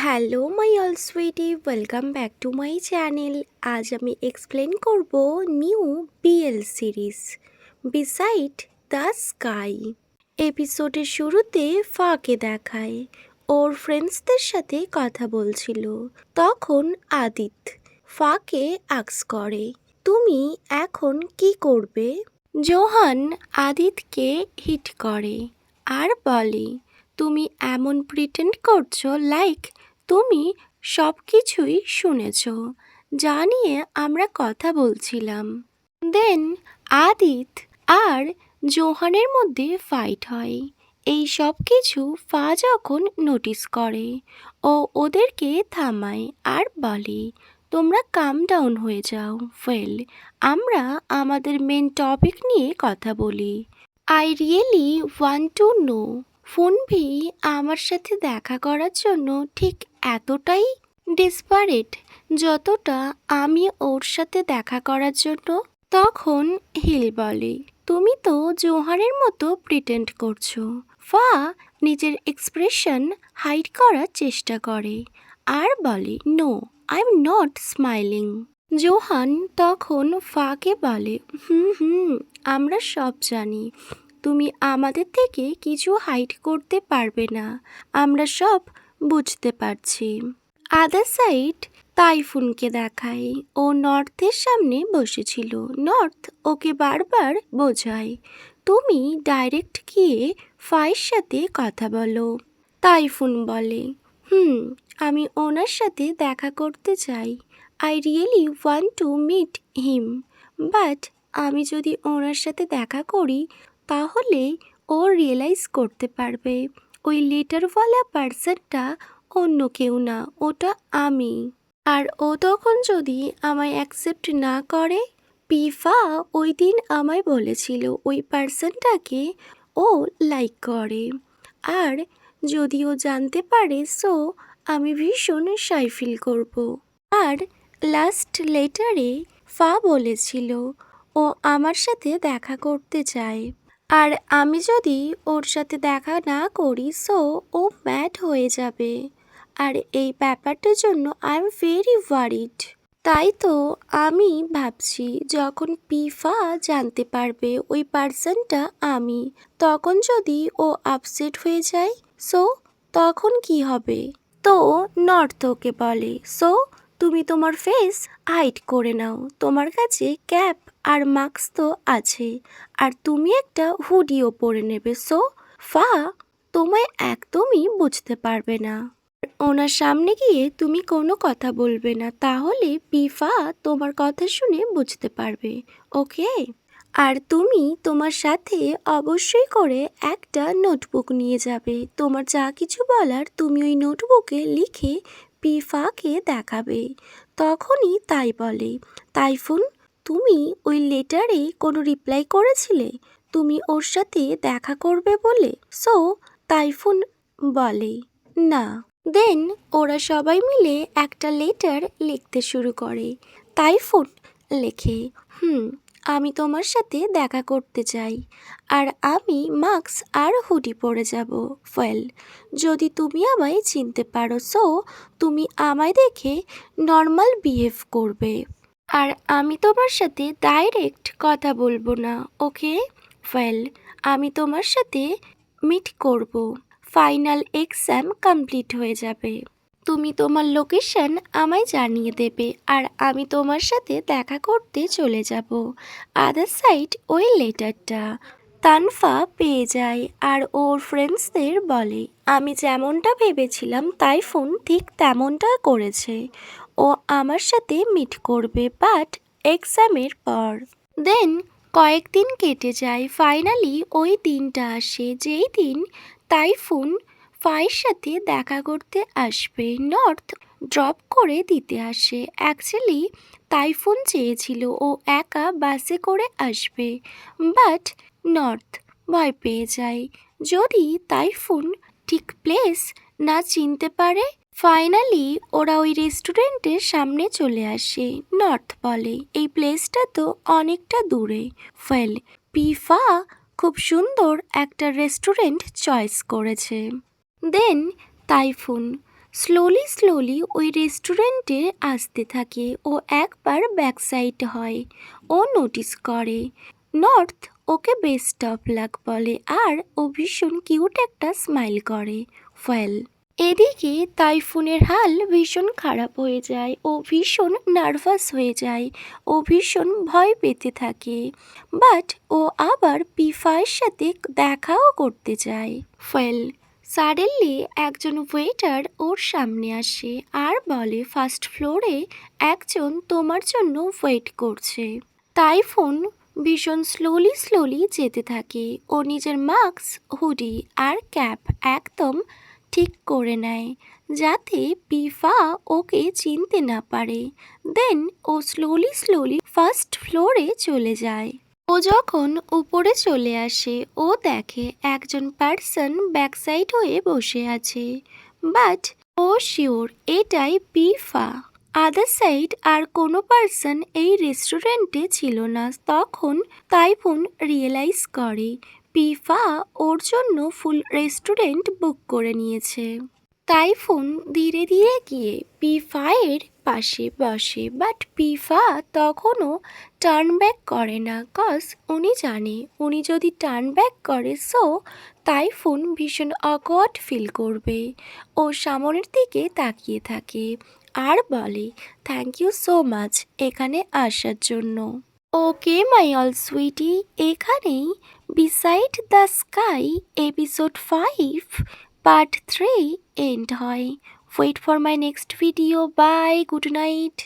Hello my all sweetie, welcome back to my channel. আজ আমি explain করব new BL series beside the sky. এপিসোডের শুরুতে ফাকে দেখায় ওর ফ্রেন্ডসদের সাথে কথা বলছিল। তখন আদিত ফাকে আক্স করে, তুমি এখন কি করবে? জোহান আদিতকে হিট করে আর বলে, তুমি এমন প্রিটেন্ড করছো লাইক তুমি সব কিছুই শুনেছ যা নিয়ে আমরা কথা বলছিলাম। দেন আদিত আর জোহানের মধ্যে ফাইট হয়। এই সব কিছু ফা যখন নোটিস করে ও ওদেরকে থামায় আর বলে, তোমরা কাম ডাউন হয়ে যাও। আমরা আমাদের মেন টপিক নিয়ে কথা বলি। I really want to know, ফুনভি আমার সাথে দেখা করার জন্য ঠিক এতটাই ডেসপারেট যতটা আমি ওর সাথে দেখা করার জন্য? তখন হিল বলে, তুমি তো জোহারের মতো প্রিটেন্ড করছো। ফা নিজের এক্সপ্রেশন হাইড করার চেষ্টা করে আর বলে, no I am not smiling. Johan তখন ফাকে বলে, আমরা সব জানি তুমি আমাদের থেকে কিছু হাইড করতে পারবে না, আমরা সব বুঝতে পারছি। আদার সাইড তাইফুনকে দেখায় ও নর্থের সামনে বসেছিল। নর্থ ওকে বারবার বোঝায়, তুমি ডাইরেক্ট গিয়ে ফায়ের সাথে কথা বলো। তাইফুন বলে, আমি ওনার সাথে দেখা করতে চাই। I really want to meet him, but আমি যদি ওনার সাথে দেখা করি তাহলে ও রিয়েলাইজ করতে পারবে ওই লেটারওয়ালা পার্সনটা অন্য কেউ না, ওটা আমি। আর ও তখন যদি আমায় অ্যাকসেপ্ট না করে, পিফা ওই দিন আমায় বলেছিল ওই পার্সনটাকে ও লাইক করে, আর যদি ও জানতে পারে সো আমি ভীষণ শাই ফিল করব। আর লাস্ট লেটারে ফা বলেছিল ও আমার সাথে দেখা করতে চায়, আর আমি যদি ওর সাথে দেখা না করি সো ও ম্যাড হয়ে যাবে। আর এই ব্যাপারটার জন্য আই এম ভেরি ওয়ারিড। তাই তো আমি ভাবছি যখন পিফা জানতে পারবে ওই পার্সনটা আমি, তখন যদি ও আপসেট হয়ে যায় সো তখন কি হবে? তো নর্থ ওকে বলে, সো তুমি তোমার ফেস হাইড করে নাও, তোমার কাছে ক্যাপ আর মাস্ক তো আছে, আর তুমি একটা হুডিও পরে নেবে, সো ফা তোমায় একদমই বুঝতে পারবে না। ওনার সামনে গিয়ে তুমি কোনো কথা বলবে না, তাহলে পিফা তোমার কথা শুনে বুঝতে পারবে, ওকে? আর তুমি তোমার সাথে অবশ্যই করে একটা নোটবুক নিয়ে যাবে। তোমার যা কিছু বলার তুমি ওই নোটবুকে লিখে পিফাকে দেখাবে। তখনই তাই বলে, তাইফুন তুমি ওই লেটারে কোনো রিপ্লাই করেছিলে তুমি ওর সাথে দেখা করবে বলে? সো তাইফুন বলে, না। দেন ওরা সবাই মিলে একটা লেটার লিখতে শুরু করে। তাইফুন লেখে, আমি তোমার সাথে দেখা করতে চাই, আর আমি মাস্ক আর হুডি পরে যাব। যদি তুমি আমায় চিনতে পারো সো তুমি আমায় দেখে নর্মাল বিহেভ করবে, আর আমি তোমার সাথে ডাইরেক্ট কথা বলবো না, ওকে? আমি তোমার সাথে মিট করব, ফাইনাল এক্সাম কমপ্লিট হয়ে যাবে, তুমি তোমার লোকেশন আমায় জানিয়ে দেবে, আর আমি তোমার সাথে দেখা করতে চলে যাব। আদার সাইড ওই লেটারটা তানফা পেয়ে যায় আর ওর ফ্রেন্ডসদের বলে, আমি যেমনটা ভেবেছিলাম তাইফুন ঠিক তেমনটা করেছে, ও আমার সাথে মিট করবে বাট এক্সামের পর। দেন কয়েকদিন কেটে যায়, ফাইনালি ওই দিনটা আসে যেই দিন তাইফুন ফায়ের সাথে দেখা করতে আসবে। নর্থ ড্রপ করে দিতে আসে। অ্যাকচুয়ালি তাইফুন চেয়েছিল ও একা বাসে করে আসবে, বাট নর্থ ভয় পেয়ে যায় যদি তাইফুন ঠিক প্লেস না চিনতে পারে। ফাইনালি ওরা ওই রেস্টুরেন্টের সামনে চলে আসে। নর্থ বলে, এই প্লেসটা তো অনেকটা দূরে। পিফা খুব সুন্দর একটা রেস্টুরেন্ট চয়েস করেছে। দেন তাইফুন, স্লোলি স্লোলি ওই রেস্টুরেন্টে আসতে থাকে ও একবার ব্যাকসাইড হয়। ও নোটিস করে north okay best of luck বলে আর ও ভীষণ কিউট একটা স্মাইল করে। ওয়েল, এদিকে তাইফুনের হাল ভীষণ খারাপ হয়ে যায়, ও ভীষণ নার্ভাস হয়ে যায়, ও ভীষণ ভয় পেতে থাকে। বাট ও আবার পিফায়ের সাথে দেখাও করতে চায়। ওয়েল, সাডেনলি একজন ওয়েটার ওর সামনে আসে আর বলে ফার্স্ট ফ্লোরে একজন তোমার জন্য ওয়েট করছে। তাইফুন ভীষণ স্লোলি স্লোলি যেতে থাকে। ও নিজের মাস্ক, হুডি আর ক্যাপ একদম ঠিক করে নেয় যাতে পিফা ওকে চিনতে না পারে। দেন ও স্লোলি স্লোলি ফার্স্ট ফ্লোরে চলে যায়। ও যখন উপরে চলে আসে ও দেখে একজন পার্সন ব্যাকসাইড হয়ে বসে আছে। বাট ও শিওর এটাই পিফা। আদার সাইড আর কোনো পার্সন এই রেস্টুরেন্টে ছিল না। তখন তাইফুন রিয়েলাইজ করে পিফা ওর জন্য ফুল রেস্টুরেন্ট বুক করে নিয়েছে। তাইফুন ধীরে ধীরে গিয়ে পিফায়ের পাশে বসে, বাট পিফা তখনও টার্ন ব্যাক করে না। উনি জানে উনি যদি টার্ন ব্যাক করে তাইফুন ভীষণ অকওয়ার্ড ফিল করবে। ও সামনের দিকে তাকিয়ে থাকে আর বলে থ্যাংক ইউ সো মাচ এখানে আসার জন্য। ওকে মাই অল সুইটি, এখানেই beside the sky episode 5 part 3 end হয়। Wait for my next video. Bye, good night.